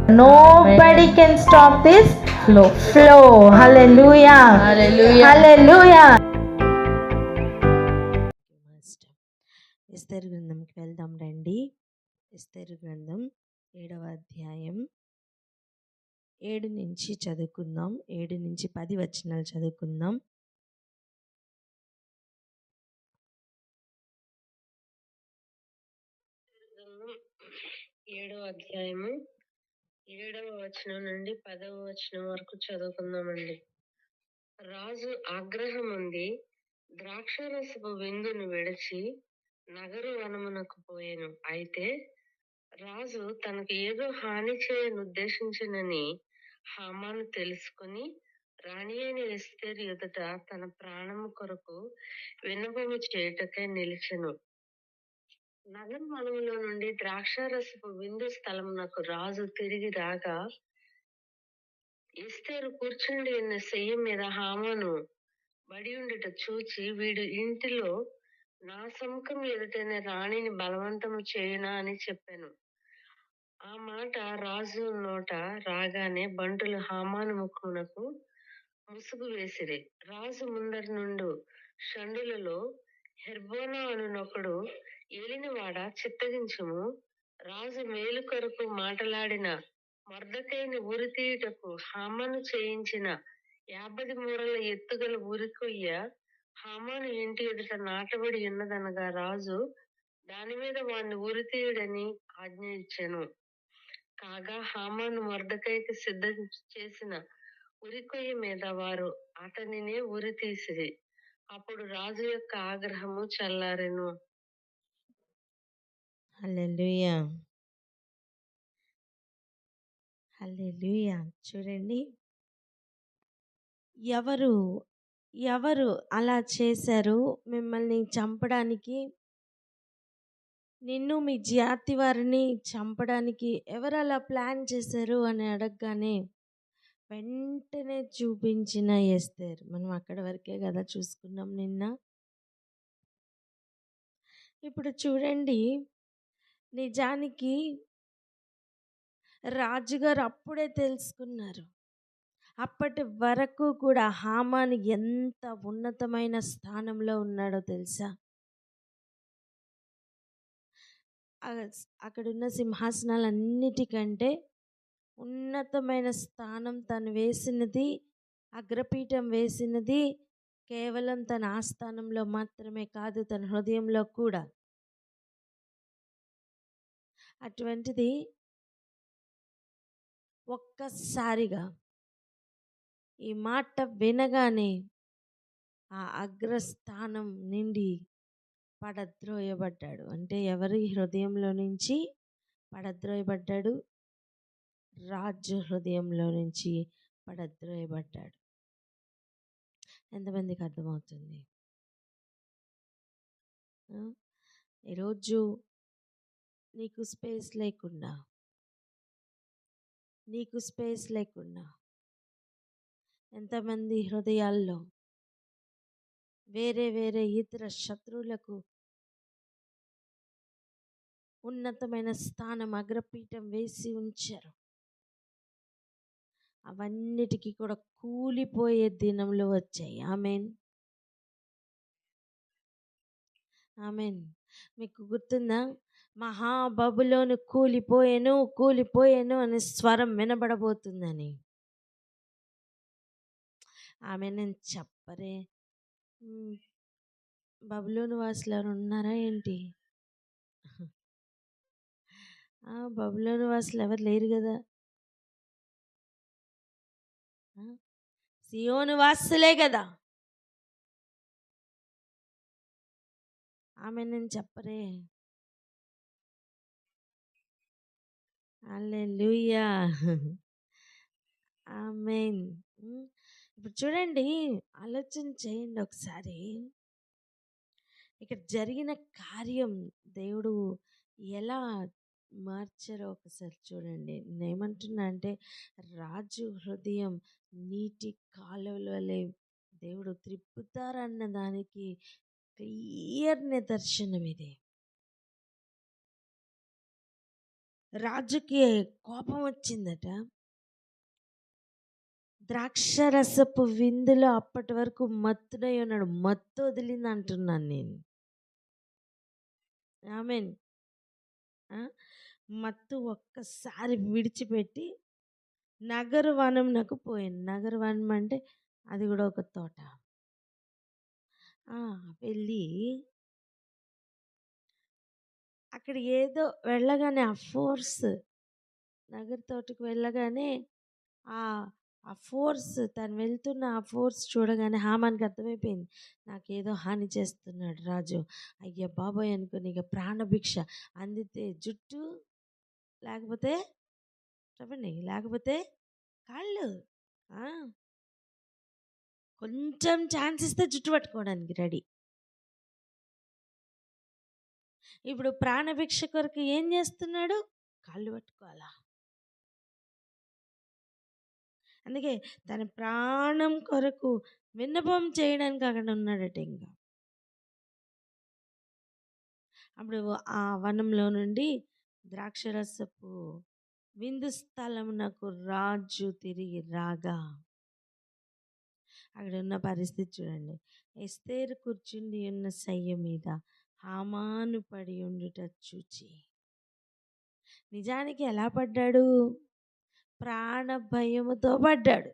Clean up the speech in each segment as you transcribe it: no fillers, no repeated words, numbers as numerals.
Nobody can stop this flow. Hallelujah. Hallelujah. ఎస్తేరు గ్రంథంకి వెళ్దాం రండి. ఎస్తేరు గ్రంథం 7వ అధ్యాయం 7 నుంచి చదువుకుందాం. 7 నుంచి 10 వచనాలు చదువుకుందాం. ఏడవ అధ్యాయము 7వ వచనం నుండి 10వ వచనం వరకు చదువుకుందామండి. రాజు ఆగ్రహం ఉంది, ద్రాక్షరసపు విందును విడిచి నగర వనమునకు పోయెను. అయితే రాజు తనకు ఏదో హాని చేయనుద్దేశించినని హామాను తెలుసుకుని రాణి అయిన ఎస్తేరు ఎదుట తన ప్రాణము కొరకు విన్నపము చేయుటకై నిలిచెను. నగర వనములో నుండి ద్రాక్షారసపు విందు స్థలమునకు రాజు తిరిగి రాగా ఎస్తేరు కూర్చుండి ఉన్న శయ్య మీద హామాను బడి ఉండుట చూచి, వీడు ఇంటిలో నా సముఖం ఎదుటనే రాణిని బలవంతము చేయునా అని చెప్పాను. ఆ మాట రాజు నోట రాగానే బంటులు హామాను ముఖమునకు ముసుగు వేసిరి. రాజు ముందర నుండు షండులలో హెర్బోనా అనునొకడు ఏలినవాడ చిత్తగించుము, రాజు మేలు కొరకు మాటలాడిన మొర్దెకైని ఉరి తీయుటకు హామాను చేయించిన 50 మూరల ఎత్తుగల ఉరికొయ్య హామాను ఇంటి ఎదుట నాటబడి ఉన్నదనగా రాజు దాని మీద వాణ్ణి ఉరి తీయుడని ఆజ్ఞ ఇచ్చెను. కాగా హామాను మొర్దెకైకి సిద్ధం చేసిన ఉరికొయ్య మీద వారు అతనినే ఉరి తీసిరి. అప్పుడు రాజు యొక్క ఆగ్రహము చల్లారెను. హల్లెలూయా. హల్లెలూయా. చూడండి, ఎవరు అలా చేశారు మిమ్మల్ని చంపడానికి, నిన్ను మీ జాతి వారిని చంపడానికి ఎవరు అలా ప్లాన్ చేశారు అని అడగగానే వెంటనే చూపించిన ఎస్తేరు. మనం అక్కడి వరకే కదా చూసుకున్నాం నిన్న. ఇప్పుడు చూడండి, నిజానికి రాజుగారు అప్పుడే తెలుసుకున్నారు. అప్పటి వరకు కూడా హామాను ఎంత ఉన్నతమైన స్థానంలో ఉన్నాడో తెలుసా? అక్కడున్న సింహాసనాలన్నిటికంటే ఉన్నతమైన స్థానం తను వేసినది, అగ్రపీఠం వేసినది కేవలం తన ఆస్థానంలో మాత్రమే కాదు, తన హృదయంలో కూడా. అటువంటిది ఒక్కసారిగా ఈ మాట వినగానే ఆ అగ్రస్థానం నుండి పడద్రోయబడ్డాడు. అంటే ఎవరి హృదయంలో నుంచి పడద్రోయబడ్డాడు? రాజు హృదయంలో నుంచి పడద్రోయబడ్డాడు. ఎంతమందికి అర్థమవుతుంది? ఈరోజు నీకు స్పేస్ లేకుండా ఎంతమంది హృదయాల్లో వేరే వేరే ఇతర శత్రువులకు ఉన్నతమైన స్థానం, అగ్రపీఠం వేసి ఉంచారు. అవన్నిటికీ కూడా కూలిపోయే దినములు వచ్చాయి. Amen, amen. మీకు గుర్తుందా? మహాబబులోను కూలిపోయేను అనే స్వరం వినబడబోతుందని. ఆమె నేను చెప్పరే, బబులోను వాసులు ఎవరు ఉన్నారా ఏంటి? బబులోను వాసులు ఎవరు లేరు కదా, సియోను వాసులే కదా. ఆమె నేను చెప్పరే. హల్లెలూయా. ఆమేన్. ఇప్పుడు చూడండి, ఆలోచన చేయండి ఒకసారి. ఇక్కడ జరిగిన కార్యం దేవుడు ఎలా మార్చారో ఒకసారి చూడండి. నేనేమంటున్నా అంటే, రాజు హృదయం నీటి కాలువల వలె దేవుడు త్రిప్పుతారన్న దానికి క్లియర్ నిదర్శనం ఇది. రాజుకి కోపం వచ్చిందట. ద్రాక్షరసపు విందులో అప్పటి వరకు మత్తుడై ఉన్నాడు. మత్తు వదిలింది అంటున్నాను నేను. ఆమేన్. మత్తు ఒక్కసారి విడిచిపెట్టి నగర వనంనకు పోయాను. నగర వనం అంటే అది కూడా ఒక తోట. వెళ్ళి అక్కడ ఏదో వెళ్ళగానే ఆ ఫోర్స్, నగర తోటకు వెళ్ళగానే ఆ ఫోర్స్, తను వెళ్తున్న ఆ ఫోర్స్ చూడగానే హామాన్కి అర్థమైపోయింది, నాకేదో హాని చేస్తున్నాడు రాజు. అయ్యా బాబోయ్ అనుకుని ఇక ప్రాణభిక్ష అందితే జుట్టు, లేకపోతే చెప్పండి, లేకపోతే కాళ్ళు. కొంచెం ఛాన్స్ ఇస్తే జుట్టు పట్టుకోవడానికి రెడీ. ఇప్పుడు ప్రాణభిక్ష కొరకు ఏం చేస్తున్నాడు? కాళ్ళు పట్టుకోవాలా. అందుకే తన ప్రాణం కొరకు విన్నపం చేయడానికి అక్కడ ఉన్నాడట. ఇంకా అప్పుడు ఆ వనంలో నుండి ద్రాక్షరసపు విందు స్థలమునకు రాజు తిరిగి రాగా అక్కడ ఉన్న పరిస్థితి చూడండి. ఎస్తేరు కూర్చుండి ఉన్న శయ్య మీద హామాను పడి ఉండుట చూచి, నిజానికి ఎలా పడ్డాడు? ప్రాణ భయముతో పడ్డాడు,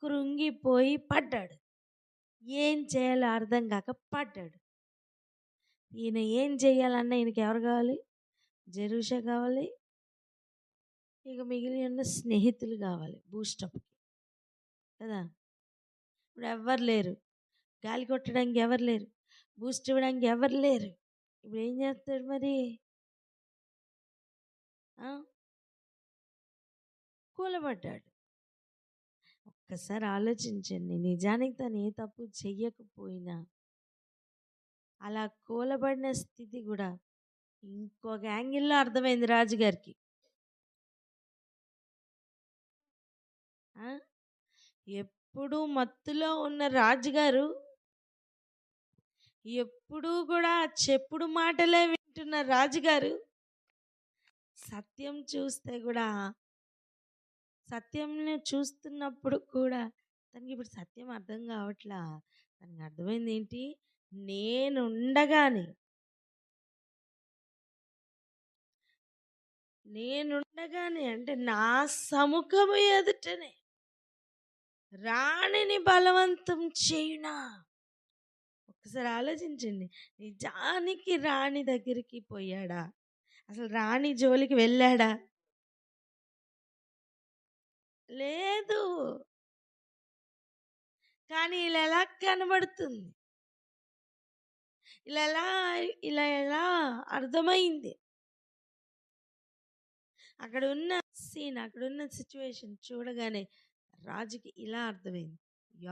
కృంగిపోయి పడ్డాడు, ఏం చేయాలో అర్థం కాక పడ్డాడు. ఈయన ఏం చేయాలన్నా ఈయనకి ఎవరు కావాలి? జెరూషా కావాలి, ఇక మిగిలి ఉన్న స్నేహితులు కావాలి బూస్టప్కి కదా. ఇప్పుడు ఎవరు లేరు, గాలి కొట్టడానికి ఎవరు లేరు, బూస్ట్ ఇవ్వడానికి ఎవరు లేరు. ఇప్పుడు ఏం చేస్తాడు మరి? కూలబడ్డాడు. ఒక్కసారి ఆలోచించండి, నిజానికి తను ఏ తప్పు చెయ్యకపోయినా అలా కూలబడిన స్థితి కూడా ఇంకొక యాంగిల్లో అర్థమైంది రాజుగారికి. ఎప్పుడు మత్తులో ఉన్న రాజుగారు ఎప్పుడూ కూడా చెప్పుడు మాటలే వింటున్న రాజుగారు సత్యం చూస్తున్నప్పుడు కూడా తనకి ఇప్పుడు సత్యం అర్థం కావట్లా. తనకి అర్థమైంది ఏంటి? నేనుండగానే అంటే నా సముఖము ఎదుటనే రాణిని బలవంతం చేయునా. ఒకసారి ఆలోచించండి, నిజానికి రాణి దగ్గరికి పోయాడా? అసలు రాణి జోలికి వెళ్ళాడా? లేదు. కానీ ఇలా ఎలా కనబడుతుంది? ఇలా ఎలా అర్థమైంది? అక్కడ ఉన్న సీన్, అక్కడ ఉన్న సిచ్యువేషన్ చూడగానే రాజుకి ఇలా అర్థమైంది.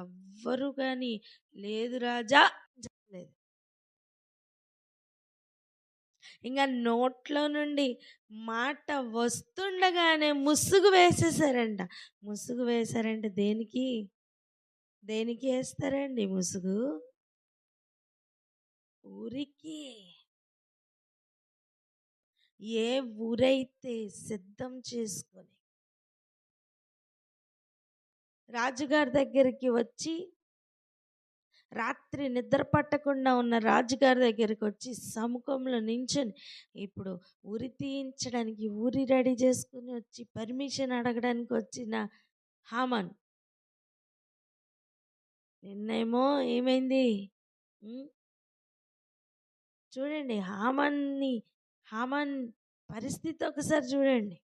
ఎవ్వరు కానీ లేదు రాజా చెప్పలేదు. ఇంకా నోట్లో నుండి మాట వస్తుండగానే ముసుగు వేసేసారంట. ముసుగు వేశారంటే దేనికి వేస్తారండి ముసుగు? ఊరికి. ఏ ఊరైతే సిద్ధం చేసుకొని రాజుగారి దగ్గరికి వచ్చి, రాత్రి నిద్ర పట్టకుండా ఉన్న రాజుగారి దగ్గరికి వచ్చి సముఖంలో నించుని ఇప్పుడు ఉరి తీయించడానికి ఊరి రెడీ చేసుకుని వచ్చి పర్మిషన్ అడగడానికి వచ్చిన హామాన్ నిన్నేమో ఏమైంది? చూడండి హామాన్ పరిస్థితి ఒకసారి చూడండి.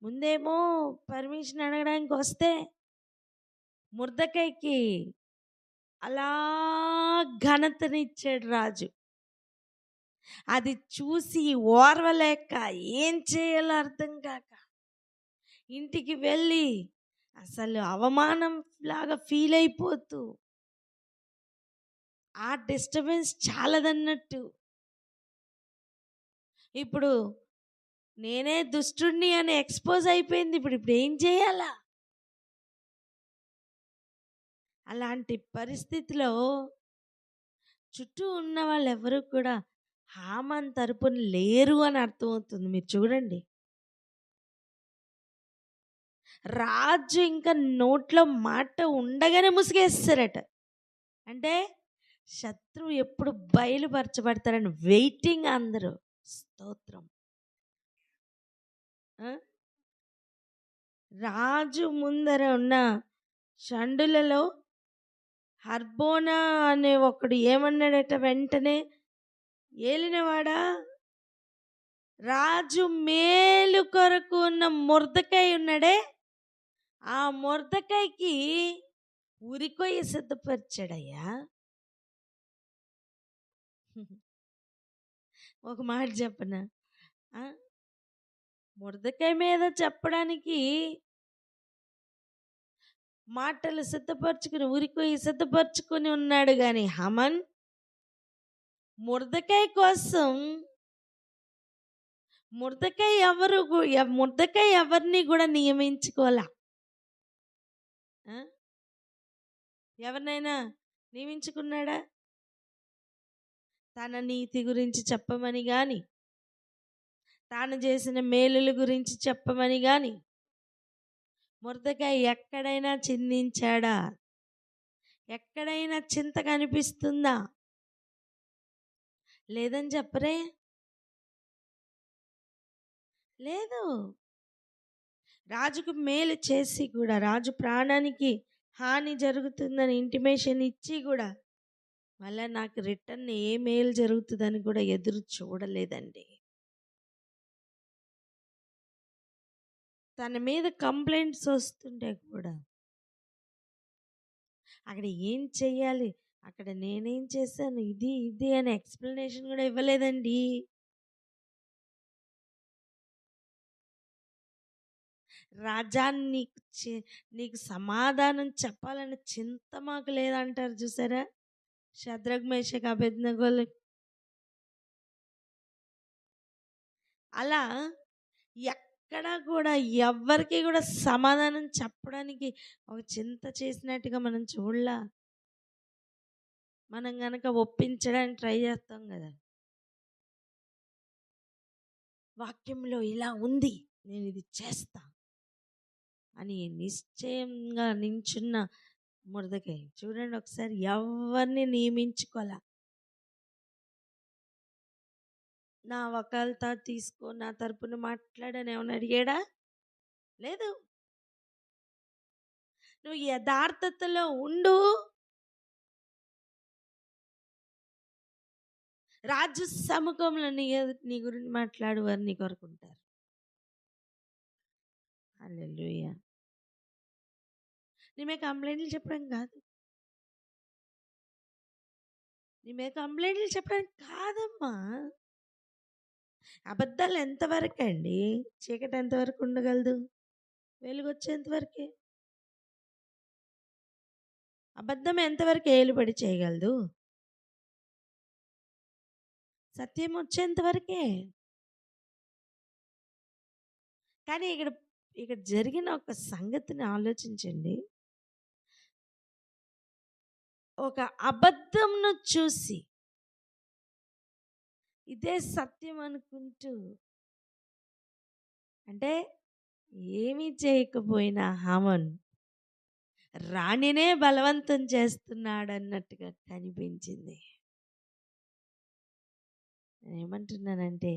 ముందేమో పర్మిషన్ అడగడానికి వస్తే మొర్దెకైకి అలా ఘనతనిచ్చాడు రాజు. అది చూసి ఓర్వలేక ఏం చేయాలో అర్థం కాక ఇంటికి వెళ్ళి అసలు అవమానం లాగా ఫీల్ అయిపోతూ ఆ డిస్టర్బెన్స్ చాలదన్నట్టు ఇప్పుడు నేనే దుష్టుణ్ణి అని ఎక్స్పోజ్ అయిపోయింది. ఇప్పుడు ఏం చేయాలా? అలాంటి పరిస్థితిలో చుట్టూ ఉన్న వాళ్ళు ఎవరు కూడా హామాన్ తరపున లేరు అని అర్థమవుతుంది. మీరు చూడండి, రాజు ఇంకా నోట్లో మాట ఉండగానే ముసుగేస్తారట. అంటే శత్రువు ఎప్పుడు బయలుపరచబడతారని వెయిటింగ్ అందరూ. స్తోత్రం. ఆ? రాజు ముందర ఉన్న షండులలో హర్బోనా అనే ఒకడు ఏమన్నాడట వెంటనే, ఏలినవాడా, రాజు మేలు కొరకు ఉన్న మొర్దెకై ఉన్నాడే, ఆ మొర్దెకైకి ఉరికొయ్య సిద్ధపరిచాడయ్యా. ఒక మాట చెప్పనా, మొర్దెకై మీద చెప్పడానికి మాటలు సిద్ధపరచుకుని ఉరికొయ్య సిద్ధపరచుకుని ఉన్నాడు. కానీ హమన్ మొర్దెకై కోసం, మొర్దెకై ఎవరిని కూడా నియమించుకోలే. ఎవరినైనా నియమించుకున్నాడా? తన నీతి గురించి చెప్పమని కానీ, తాను చేసిన మేలుల గురించి చెప్పమని కానీ మొర్దెకై ఎక్కడైనా చిందించాడా? ఎక్కడైనా చింత కనిపిస్తుందా? లేదని చెప్పరే. లేదు. రాజుకు మేలు చేసి కూడా, రాజు ప్రాణానికి హాని జరుగుతుందని ఇంటిమేషన్ ఇచ్చి కూడా మళ్ళీ నాకు రిటర్న్ ఏ మేలు జరుగుతుందని కూడా ఎదురు చూడలేదండి. తన మీద కంప్లైంట్స్ వస్తుంటే కూడా అక్కడ ఏం చెయ్యాలి, అక్కడ నేనేం చేశాను, ఇది అని ఎక్స్ప్లెనేషన్ కూడా ఇవ్వలేదండి. రాజా, నీకు సమాధానం చెప్పాలని చింత మాకు లేదంటారు చూసారా షద్రక్ మేషక్ అబేద్నెగోలు. అలా ఎక్కడ కూడా ఎవ్వరికి కూడా సమాధానం చెప్పడానికి ఒక చింత చేసినట్టుగా మనం చూడలా. మనం గనక ఒప్పించడానికి ట్రై చేస్తాం కదా, వాక్యంలో ఇలా ఉంది, నేను ఇది చేస్తా అని నిశ్చయంగా నించున్న మొర్దెకై చూడండి ఒకసారి, ఎవరిని నియమించుకోలే. నా వకాల్తా తీసుకో, నా తరపున మాట్లాడని ఏమని అడిగాడా? లేదు. నువ్వు యథార్థతలో ఉండు, రాజు సముఖంలో నీ గురించి మాట్లాడు వారు నీ కొరకుంటారు. హల్లెలూయా. నీ మీద కంప్లైంట్లు చెప్పడం కాదు, నీ మీద కంప్లైంట్లు చెప్పడానికి కాదమ్మా. అబద్ధాలు ఎంతవరకు అండి? చీకటి ఎంతవరకు ఉండగలదు? వెలుగు వచ్చేంతవరకే. అబద్ధం ఎంతవరకు ఏలుబడి చేయగలదు? సత్యం వచ్చేంతవరకే. కానీ ఇక్కడ జరిగిన ఒక సంగతిని ఆలోచించండి. ఒక అబద్ధంను చూసి ఇదే సత్యం అనుకుంటూ, అంటే ఏమీ చేయకపోయినా హామాన్ రాణినే బలవంతం చేస్తున్నాడు అన్నట్టుగా కనిపించింది. ఏమంటున్నానంటే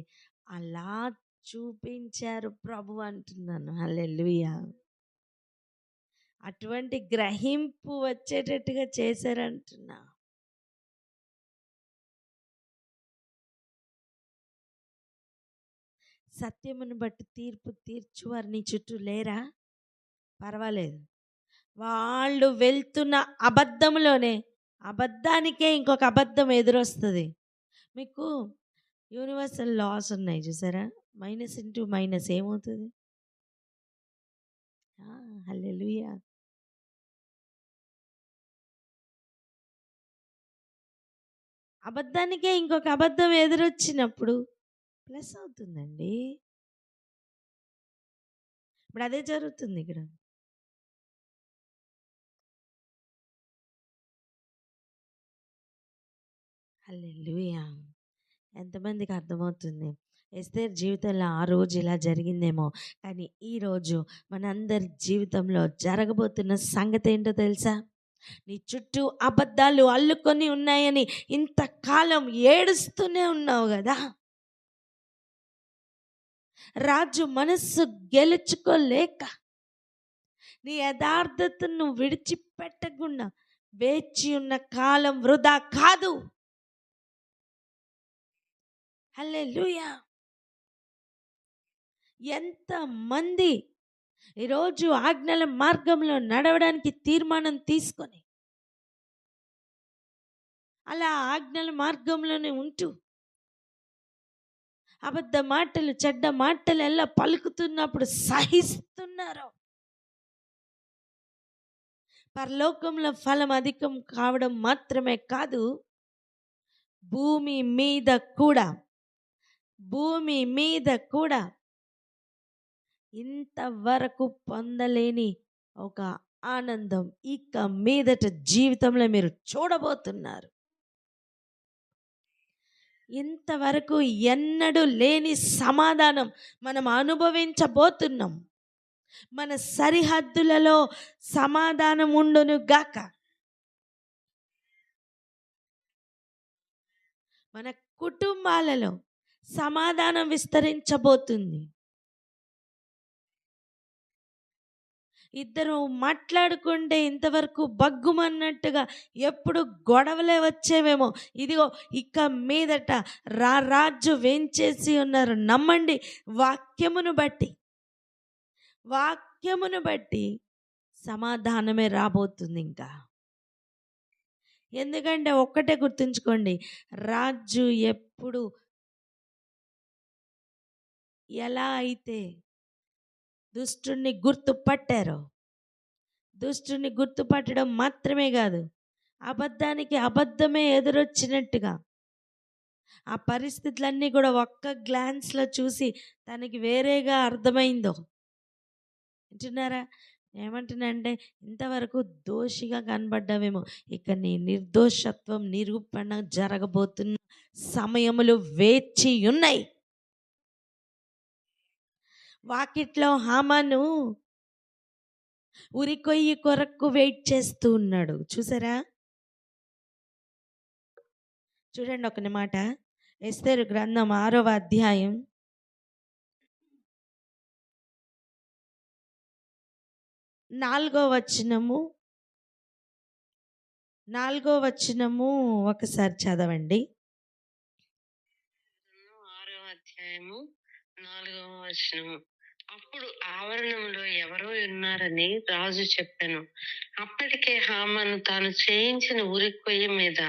అలా చూపించారు ప్రభు అంటున్నాను. హల్లెలూయా. అటువంటి గ్రహింపు వచ్చేటట్టుగా చేశారంటున్నా. సత్యమును బట్టి తీర్పు తీర్చువారు నీ చుట్టూ లేరా? పర్వాలేదు, వాళ్ళు వెళ్తున్న అబద్ధంలోనే అబద్ధానికే ఇంకొక అబద్ధం ఎదురొస్తుంది. మీకు యూనివర్సల్ లాస్ ఉన్నాయి చూసారా, మైనస్ ఇంటూ మైనస్ ఏమవుతుంది? హల్లెలూయా. అబద్ధానికే ఇంకొక అబద్ధం ఎదురొచ్చినప్పుడు ప్లస్ అవుతుందండి. ఇప్పుడు అదే జరుగుతుంది ఇక్కడ. హల్లెలూయా. ఎంతమందికి అర్థమవుతుంది? ఎస్తేర్ జీవితంలో ఆ రోజు ఇలా జరిగిందేమో, కానీ ఈరోజు మనందరి జీవితంలో జరగబోతున్న సంగతి ఏంటో తెలుసా? నీ చుట్టూ అబద్ధాలు అల్లుకొని ఉన్నాయని ఇంతకాలం ఏడుస్తూనే ఉన్నావు కదా. రాజు మనస్సు గెలుచుకోలేక నీ యథార్థతను విడిచిపెట్టకుండా వేచి ఉన్న కాలం వృధా కాదు. హల్లెలూయా. ఎంతమంది ఈరోజు ఆజ్ఞల మార్గంలో నడవడానికి తీర్మానం తీసుకొని అలా ఆజ్ఞల మార్గంలోనే ఉంటూ అబద్ధ మాటలు చెడ్డ మాటలు ఎలా పలుకుతున్నప్పుడు సహిస్తున్నారు. పరలోకంలో ఫలం అధికం కావడం మాత్రమే కాదు, భూమి మీద కూడా ఇంతవరకు పొందలేని ఒక ఆనందం ఇక మీదట జీవితంలో మీరు చూడబోతున్నారు. ఇంతవరకు ఎన్నడూ లేని సమాధానం మనం అనుభవించబోతున్నాం. మన సరిహద్దులలో సమాధానం ఉండును గాక. మన కుటుంబాలలో సమాధానం విస్తరించబోతుంది. ఇద్దరు మాట్లాడుకుంటే ఇంతవరకు బగ్గుమన్నట్టుగా ఎప్పుడు గొడవలే వచ్చేవేమో, ఇదిగో ఇక మీదట రాజు వేంచేసి ఉన్నారు. నమ్మండి, వాక్యమును బట్టి సమాధానమే రాబోతుంది ఇంకా. ఎందుకంటే ఒక్కటే గుర్తుంచుకోండి, రాజు ఎప్పుడు ఎలా అయితే దుష్టుని గుర్తుపట్టారో, దుష్టుని గుర్తుపట్టడం మాత్రమే కాదు, అబద్ధానికి అబద్ధమే ఎదురొచ్చినట్టుగా ఆ పరిస్థితులన్నీ కూడా ఒక్క గ్లాన్స్లో చూసి తనకి వేరేగా అర్థమైందో. వింటున్నారా? ఏమంటున్నానంటే, ఇంతవరకు దోషిగా కనబడ్డావేమో, ఇక నీ నిర్దోషత్వం నిరూపణ జరగబోతున్న సమయములు వేచి ఉన్నాయి. వాకిట్లో హామాను ఉరికొయ్యి కొరకు వెయిట్ చేస్తూ ఉన్నాడు. చూసారా? చూడండి ఒక మాట, ఎస్తేరు గ్రంథం 6వ అధ్యాయం 4వ వచనము ఒకసారి చదవండి. 6వ అధ్యాయము 4వ వచనము. అప్పుడు ఆవరణంలో ఎవరో ఉన్నారని రాజు చెప్పాను. అప్పటికే హామాను తాను చేయించిన ఉరి కొయ్య మీద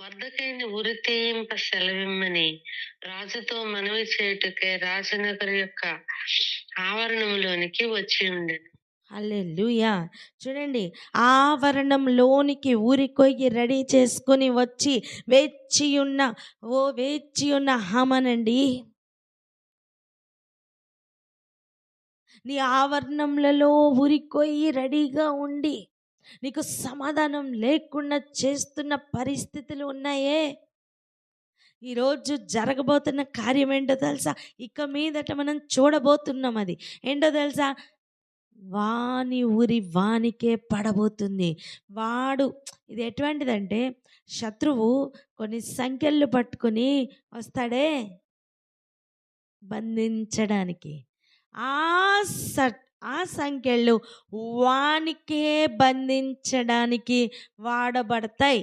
వద్దకైన ఉరి తీయింప సెలవిమ్మని రాజుతో మనవి చేయుటకే రాజనగర్ యొక్క ఆవరణంలోనికి వచ్చి ఉండెను. హల్లెలూయా. చూడండి, ఆవరణంలోనికి ఊరి కొయ్యి రెడీ చేసుకొని వచ్చి వేచి ఉన్న హామానండి, నీ ఆవరణంలో ఊరి కొయ్యి రెడీగా ఉండి నీకు సమాధానం లేకుండా చేస్తున్న పరిస్థితులు ఉన్నాయే. ఈరోజు జరగబోతున్న కార్యం ఏంటో తెలుసా? ఇక మీదట మనం చూడబోతున్నాం. అది ఏంటో తెలుసా? వాని ఊరి వానికే పడబోతుంది. ఇది ఎటువంటిదంటే, శత్రువు కొన్ని సంఖ్యలు పట్టుకొని వస్తాడే బంధించడానికి, ఆ సంఖ్యలు వానికే బంధించడానికి వాడబడతాయి.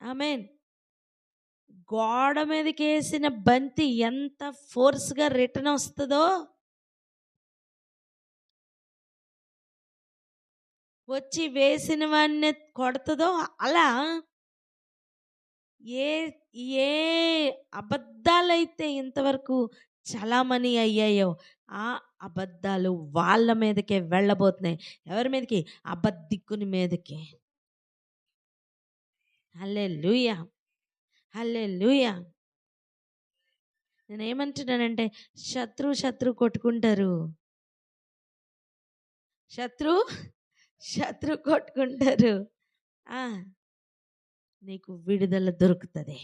ఆమేన్. గోడ మీదకి వేసిన బంతి ఎంత ఫోర్స్గా రిటర్న్ వస్తుందో, వచ్చి వేసిన వాడిని కొడుతుందో, అలా ఏ అబద్ధాలైతే ఇంతవరకు చలామణి అయ్యాయో ఆ అబద్ధాలు వాళ్ళ మీదకే వెళ్ళబోతున్నాయి. ఎవరి మీదకి? అబద్ధికుని మీదకి. హల్లెలూయా, హల్లెలూయా. నేనేమంటున్నానంటే, శత్రు కొట్టుకుంటారు, శత్రు కొట్టుకుంటారు. నీకు విడుదల దొరుకుతుంది.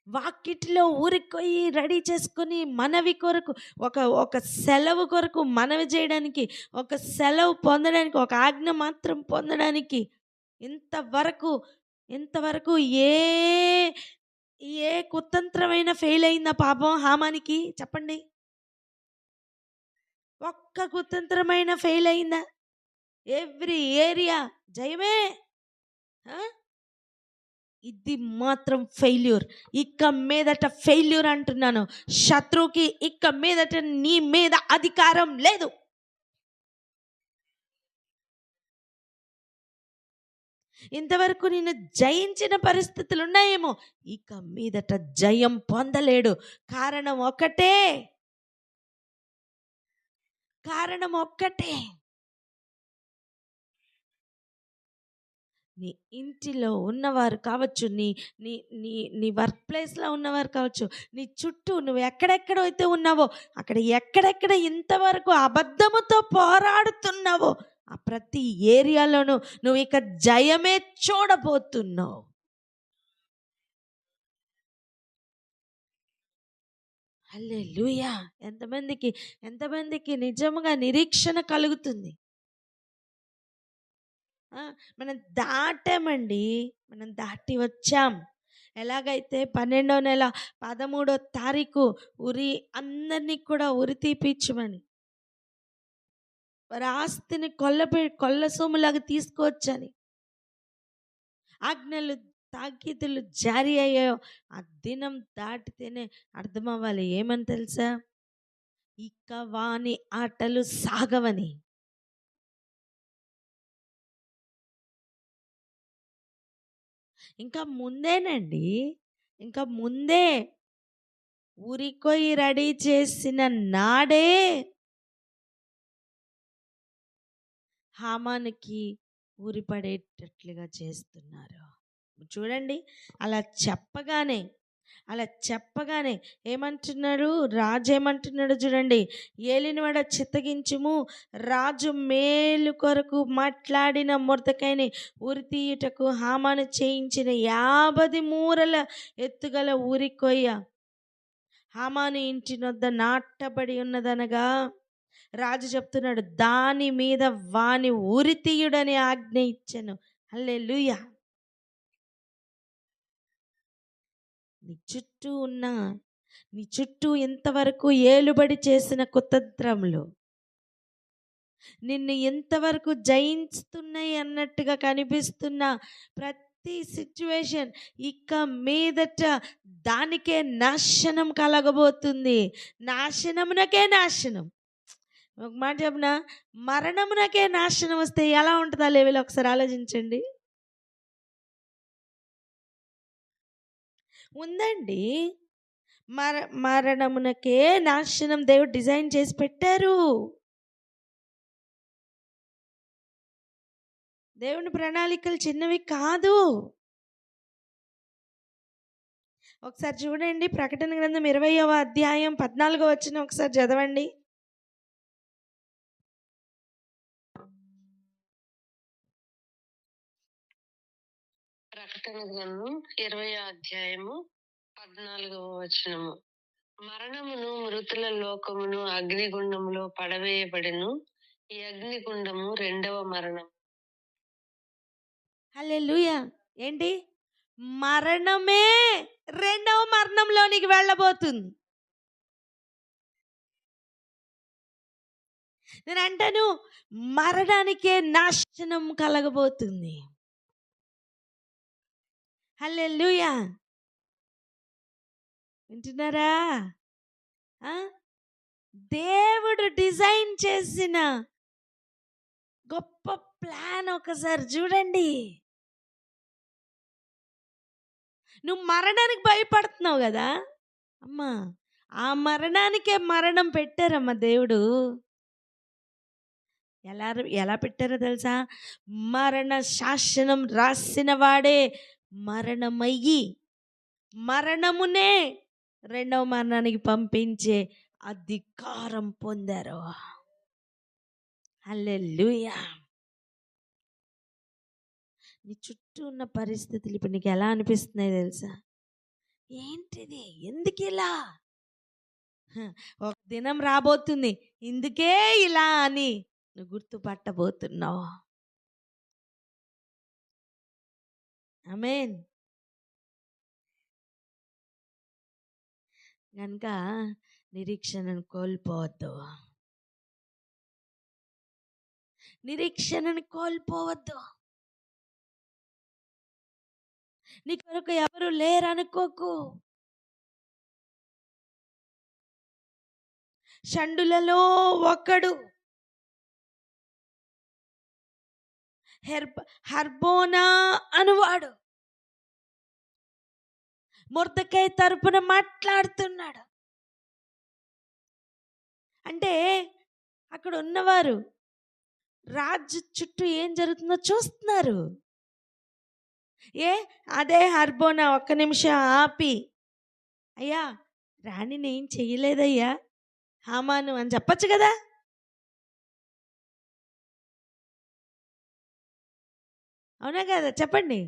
వాకిట్లో ఊరికొయి రెడీ చేసుకొని మనవి కొరకు, ఒక సెలవు కొరకు మనవి చేయడానికి, ఒక సెలవు పొందడానికి, ఒక ఆజ్ఞ మాత్రం పొందడానికి ఇంతవరకు ఏ ఏ కుతంత్రమైన ఫెయిల్ అయిందా పాపం హామానికి? చెప్పండి. ఒక్క కుతంత్రమైన ఫెయిల్ అయిందా? ఎవ్రీ ఏరియా జయమే. ఇది మాత్రం ఫెయిల్యూర్. ఇక మీదట ఫెయిల్యూర్ అంటున్నాను. శత్రువుకి ఇక మీదట నీ మీద అధికారం లేదు. ఇంతవరకు నేను జయించిన పరిస్థితులు ఉన్నాయేమో, ఇక మీదట జయం పొందలేడు. కారణం ఒక్కటే. నీ ఇంటిలో ఉన్నవారు కావచ్చు, నీ నీ నీ నీ వర్క్ ప్లేస్లో ఉన్నవారు కావచ్చు, నీ చుట్టూ నువ్వు ఎక్కడెక్కడైతే ఉన్నావో, అక్కడ ఎక్కడెక్కడ ఇంతవరకు అబద్ధముతో పోరాడుతున్నావో, ఆ ప్రతి ఏరియాలోనూ నువ్వు ఇక జయమే చూడబోతున్నావు. హల్లెలూయా. ఎంతమందికి నిజంగా నిరీక్షణ కలుగుతుంది? మనం దాటామండి, మనం దాటి వచ్చాం. ఎలాగైతే 12వ నెల 13వ తారీఖు అందరినీ కూడా ఉరి తీపిచ్చమని, వారి ఆస్తిని కొల్ల సొమ్ములాగా తీసుకోవచ్చని ఆజ్ఞలు తాకీదులు జారీ అయ్యాయో, ఆ దినం దాటితేనే అర్థం అవ్వాలి. ఏమని తెలుసా? ఇక వాని ఆటలు సాగవని. ఇంకా ముందే ఉరికొయ్యి రెడీ చేసిన నాడే హామానికి ఊరి పడేటట్లుగా చేస్తున్నారు. చూడండి, అలా చెప్పగానే ఏమంటున్నాడు రాజు? ఏమంటున్నాడు చూడండి. ఏలినవాడ చిత్తగించుము, రాజు మేలు కొరకు మాట్లాడిన మొర్దెకైని ఉరి తీయుటకు హామాను చేయించిన 50 మూరల ఎత్తుగల ఊరికొయ్య హామాను ఇంటి వద్ద నాటబడి ఉన్నదనగా, రాజు చెప్తున్నాడు, దాని మీద వాని ఉరి తీయుడని ఆజ్ఞ ఇచ్చెను. హల్లెలూయా. నీ చుట్టూ ఎంతవరకు ఏలుబడి చేసిన కుతంత్రములు నిన్ను ఎంతవరకు జయిస్తున్నాయి అన్నట్టుగా కనిపిస్తున్న ప్రతి సిచ్యువేషన్ ఇక మీదట దానికే నాశనం కలగబోతుంది. నాశనమునకే నాశనం. ఒక మాట చెప్పనా? మరణమునకే నాశనం వస్తే ఎలా ఉంటుందా లెవెల్ ఒకసారి ఆలోచించండి. ఉందండి, మరణమునకే నాశనం దేవుడు డిజైన్ చేసి పెట్టారు. దేవుని ప్రణాళికలు చిన్నవి కాదు. ఒకసారి చూడండి, ప్రకటన గ్రంథం 20వ అధ్యాయం 14వ వచనం ఒకసారి చదవండి. ప్రకటన గ్రంథం 20వ అధ్యాయము 14వ వచనము. మరణమును మృతుల లోకమును అగ్నిగుండములో పడవేయబడెను. ఈ అగ్నిగుండము 2వ మరణం. హల్లెలూయా. ఏంటి? మరణమే 2వ మరణంలోనికి వెళ్ళబోతుంది. నేను అంటాను, మరణానికే నాశనం కలగబోతుంది. హల్లెలూయా. వింటున్నారా? దేవుడు డిజైన్ చేసిన గొప్ప ప్లాన్ ఒకసారి చూడండి. నువ్వు మరణానికి భయపడుతున్నావు కదా అమ్మా, ఆ మరణానికే మరణం పెట్టారమ్మా దేవుడు. ఎలా పెట్టారో తెలుసా? మరణ శాసనం రాసిన వాడే మరణమయ్యి మరణమునే 2వ మరణానికి పంపించే అధికారం పొందారు. హల్లెలూయా. నీ చుట్టూ ఉన్న పరిస్థితులు ఇప్పుడు నీకు ఎలా అనిపిస్తున్నాయి తెలుసా? ఏంటిది, ఎందుకు ఇలా? ఒక దినం రాబోతుంది ఇందుకే ఇలా అని నువ్వు గుర్తుపట్టబోతున్నావు. ఆమేన్. కనుక నిరీక్షణను కోల్పోవద్దు, నిరీక్షణను కోల్పోవద్దు. నీ కొరకు ఎవరు లేరనుకోకు. షండులలో ఒకడు హర్బోనా అనువాడు మొర్దెకై తరపున మాట్లాడుతున్నాడు. అంటే అక్కడ ఉన్నవారు రాజు చుట్టూ ఏం జరుగుతుందో చూస్తున్నారు. అదే హర్బోనా ఒక్క నిమిషం ఆపి, అయ్యా రాణిని ఏం చెయ్యలేదయ్యా హామాను అని చెప్పచ్చు కదా. అవునా కదా, చెప్పండి,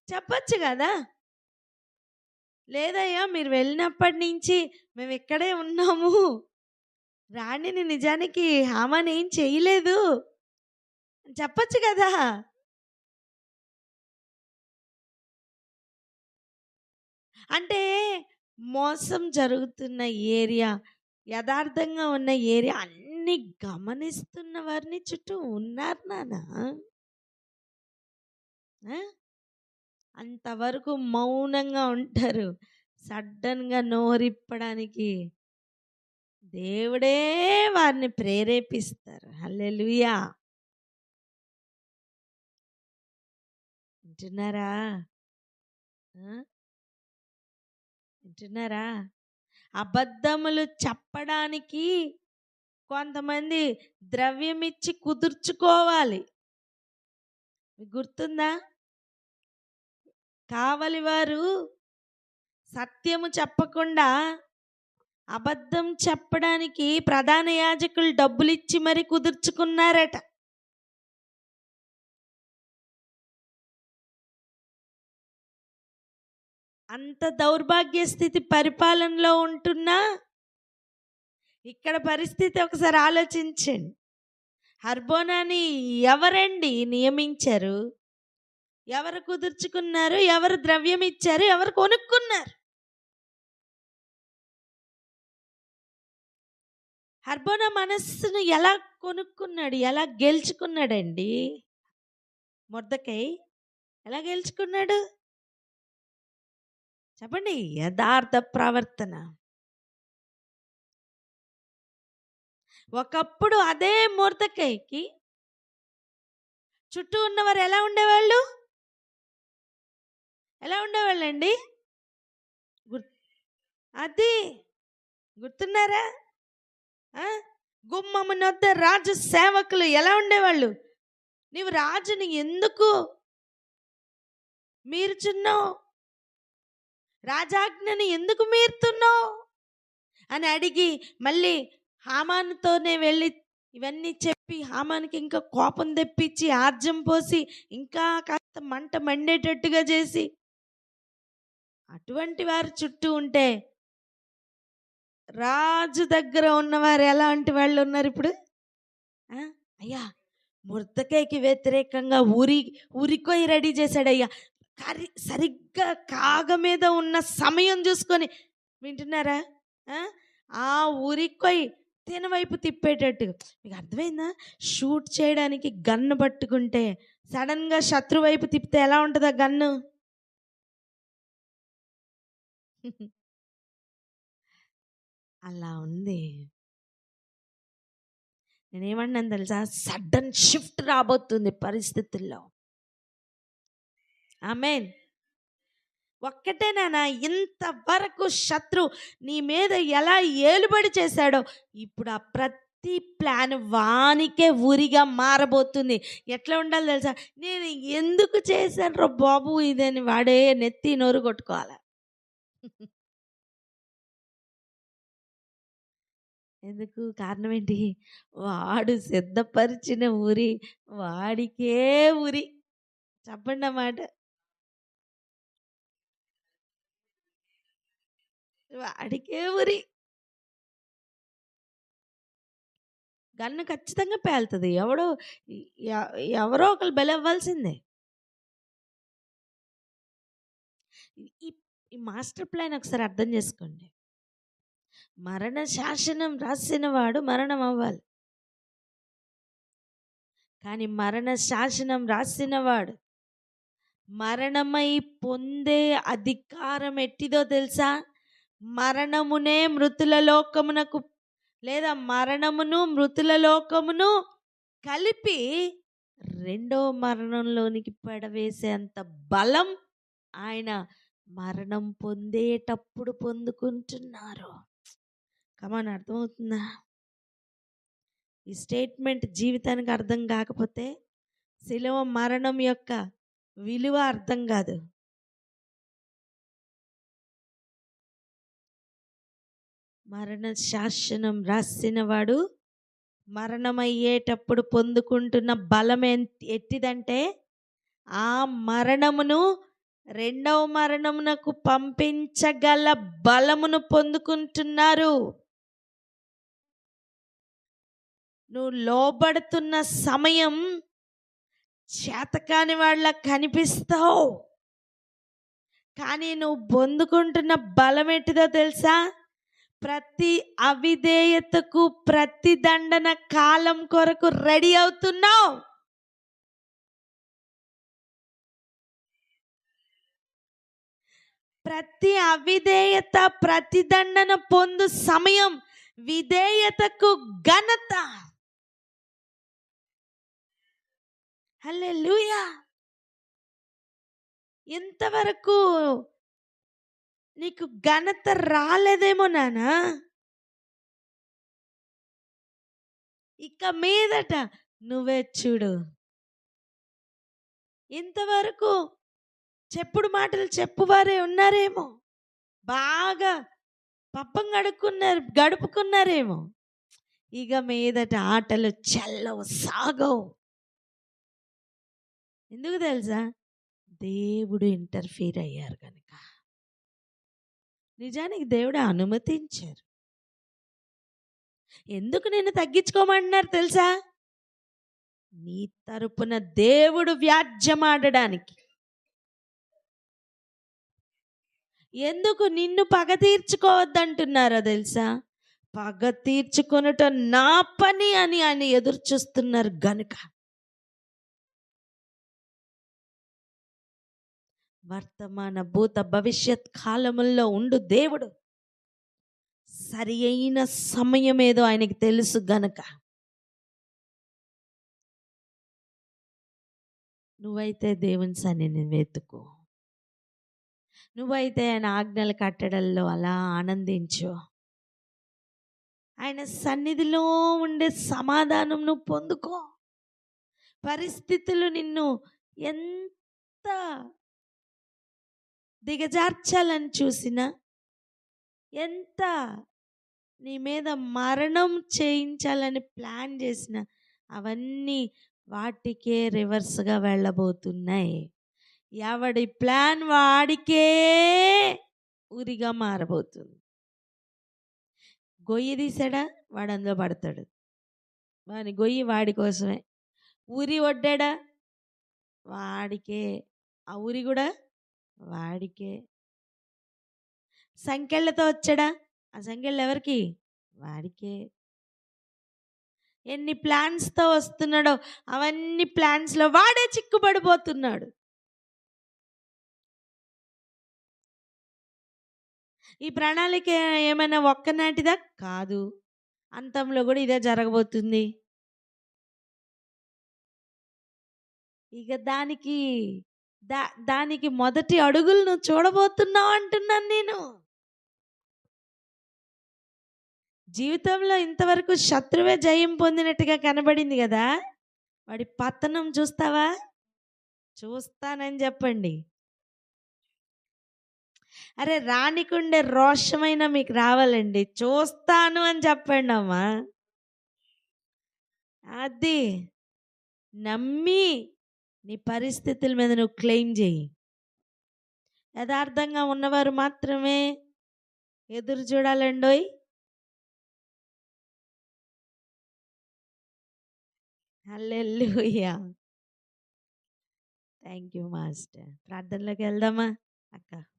చెప్పచ్చు కదా. లేదయ్యా మీరు వెళ్ళినప్పటి నుంచి మేము ఇక్కడే ఉన్నాము, రాణిని నిజానికి హామాన్ ఏం చేయలేదు చెప్పచ్చు కదా. అంటే మోసం జరుగుతున్న ఏరియా, యథార్థంగా ఉన్న ఏరియా అన్ని గమనిస్తున్న వారిని చుట్టూ ఉన్నారు నాన్న. అంతవరకు మౌనంగా ఉంటారు. సడన్గా నోరిప్పడానికి దేవుడే వారిని ప్రేరేపిస్తారు. హల్లెలూయా. వింటున్నారా? వింటున్నారా? అబద్ధములు చెప్పడానికి కొంతమంది ద్రవ్యం ఇచ్చి కుదుర్చుకోవాలి. గుర్తుందా? కావలి వారు సత్యము చెప్పకుండా అబద్ధం చెప్పడానికి ప్రధాన యాజకులు డబ్బులు ఇచ్చి మరి కుదుర్చుకున్నారట. అంత దౌర్భాగ్య స్థితి పరిపాలనలో ఉంటున్నా ఇక్కడ పరిస్థితి ఒకసారి ఆలోచించండి. హర్బోనాని ఎవరండి నియమించారు? ఎవరు కుదుర్చుకున్నారు? ఎవరు ద్రవ్యం ఇచ్చారు? ఎవరు కొనుక్కున్నారు? హర్బోనా మనస్సును ఎలా కొనుక్కున్నాడు, ఎలా గెలుచుకున్నాడండి? మొర్దెకై ఎలా గెలుచుకున్నాడు చెప్పండి? యథార్థ ప్రవర్తన. ఒకప్పుడు అదే మొర్దెకైకి చుట్టూ ఉన్నవారు ఎలా ఉండేవాళ్ళు? ఎలా ఉండేవాళ్ళండి? అది గుర్తున్నారా? గుమ్మము నొద్ద రాజు సేవకులు ఎలా ఉండేవాళ్ళు? నీవు రాజుని ఎందుకు మీరుచున్నావు, రాజాజ్ఞని ఎందుకు మీరుతున్నావు అని అడిగి మళ్ళీ హామానుతోనే వెళ్ళి ఇవన్నీ చెప్పి హామానికి ఇంకా కోపం తెప్పించి ఆర్జం పోసి ఇంకా కాస్త మంట మండేటట్టుగా చేసి, అటువంటి వారు చుట్టూ ఉంటే రాజు దగ్గర ఉన్నవారు ఎలాంటి వాళ్ళు ఉన్నారు ఇప్పుడు? అయ్యా మొర్దెకైకి వ్యతిరేకంగా ఉరికొయ్యి రెడీ చేశాడయ్యా. సరిగ్గా కాగ మీద ఉన్న సమయం చూసుకొని, వింటున్నారా? ఆ ఉరికొయ్యి తిన వైపు తిప్పేటట్టు. మీకు అర్థమైందా? షూట్ చేయడానికి గన్ను పట్టుకుంటే సడన్గా శత్రు వైపు తిప్పితే ఎలా ఉంటుంది ఆ గన్ను? అలా ఉంది. నేనేమన్నాను తెలుసా? సడన్ షిఫ్ట్ రాబోతుంది పరిస్థితుల్లో. ఆమేన్. ఒక్కటేనా ఇంతవరకు శత్రు నీ మీద ఎలా ఏలుబడి చేశాడో ఇప్పుడు ఆ ప్రతి ప్లాన్ వానికే ఉరిగా మారబోతుంది. ఎట్లా ఉండాలి తెలుసా? నేను ఎందుకు చేశాను రా బాబు ఇదని వాడే నెత్తి నోరు కొట్టుకోవాలి. ఎందుకు? కారణం ఏంటి? వాడు సిద్ధపరిచిన ఉరి వాడికే ఉరి. చెప్పండి అన్నమాట. వాడికే ఉరి. గన్ను ఖచ్చితంగా పేలుతుంది. ఎవరో ఒకరు బలవ్వాల్సిందే. ఈ ఈ మాస్టర్ ప్లాన్ ఒకసారి అర్థం చేసుకోండి. మరణ శాసనం రాసిన వాడు మరణం అవ్వాలి. కానీ మరణ శాసనం రాసినవాడు మరణమై పొందే అధికారం ఎట్టిదో తెలుసా? మరణమునే మృతుల లోకమునకు లేదా మరణమును మృతుల లోకమును కలిపి రెండో మరణంలోనికి పడవేసేంత బలం ఆయన మరణం పొందేటప్పుడు పొందుకుంటున్నారు. కమాన్, అర్థమవుతుందా? ఈ స్టేట్మెంట్ జీవితానికి అర్థం కాకపోతే శిలువ మరణం యొక్క విలువ అర్థం కాదు. మరణ శాసనం రాసినవాడు మరణమయ్యేటప్పుడు పొందుకుంటున్న బలం ఎట్టిదంటే ఆ మరణమును రెండవ మరణమునకు పంపించగల బలమును పొందుకుంటున్నారు. నువ్వు లోబడుతున్న సమయం చేతకాని వాళ్ళ కనిపిస్తావు, కానీ నువ్వు పొందుకుంటున్న బలం ఏంటిదో తెలుసా? ప్రతి అవిధేయతకు ప్రతి దండన కాలం కొరకు రెడీ అవుతున్నావు. ప్రతి అవిధేయత ప్రతిదండన పొందు సమయం విధేయతకు ఘనత. హల్లెలూయా. ఇంతవరకు నీకు ఘనత రాలేదేమో నానా, ఇక మీదట నువ్వే చూడు. ఇంతవరకు చెప్పుడు మాటలు చెప్పువారే ఉన్నారేమో, బాగా పప్పం గడుపుకున్నారేమో, ఇక మీదట ఆటలు చల్లవు, సాగవు. ఎందుకు తెలుసా? దేవుడు ఇంటర్ఫీర్ అయ్యారు కనుక. నిజానికి దేవుడు అనుమతించారు. ఎందుకు నిన్ను తగ్గించుకోమంటున్నారు తెలుసా? నీ తరపున దేవుడు వ్యాజ్యమాడడానికి. ఎందుకు నిన్ను పగ తీర్చుకోవద్దంటున్నారో తెలుసా? పగ తీర్చుకొనుట నా పని అని ఆయన ఎదురు చూస్తున్నారు గనుక. వర్తమాన భూత భవిష్యత్ కాలముల్లో ఉండు దేవుడు సరి అయిన సమయం ఏదో ఆయనకి తెలుసు గనక. నువ్వైతే దేవుని సన్నిధిని వెతుకు. నువ్వైతే ఆయన ఆజ్ఞల కట్టడల్లో అలా ఆనందించు. ఆయన సన్నిధిలో ఉండే సమాధానం నువ్వు పొందుకో. పరిస్థితులు నిన్ను ఎంత దిగజార్చాలని చూసినా, ఎంత నీ మీద మరణం చేయించాలని ప్లాన్ చేసిన, అవన్నీ వాటికే రివర్స్గా వెళ్ళబోతున్నాయి. ఎవడి ప్లాన్ వాడికే ఉరిగా మారబోతుంది. గొయ్యి తీసాడా వాడు అందులో పడతాడు, వాని గొయ్యి వాడి కోసమే. ఉరి వడ్డాడా వాడికే, ఆ ఉరి కూడా వాడికే. సంకెళ్ళతో వచ్చాడా, ఆ సంకెళ్ళు ఎవరికి? వాడికే. ఎన్ని ప్లాన్స్తో వస్తున్నాడో అవన్నీ ప్లాన్స్లో వాడే చిక్కుపడిపోతున్నాడు. ఈ ప్రణాళిక ఏమైనా ఒక్కనాటిదా? కాదు, అంతంలో కూడా ఇదే జరగబోతుంది. ఇక దానికి మొదటి అడుగులు నువ్వు చూడబోతున్నావు అంటున్నాను నేను. జీవితంలో ఇంతవరకు శత్రువే జయం పొందినట్టుగా కనబడింది కదా, వాడి పతనం చూస్తావా? చూస్తానని చెప్పండి. అరే రానికుండే రోషమైన మీకు రావాలండి. చూస్తాను అని చెప్పండి అమ్మా. అది నమ్మి నీ పరిస్థితుల మీద నువ్వు క్లెయిమ్ చేయి. యథార్థంగా ఉన్నవారు మాత్రమే ఎదురు చూడాలండోయ్. హల్లెలూయా. Thank you master. ప్రార్థనలోకి వెళ్దామా అక్క?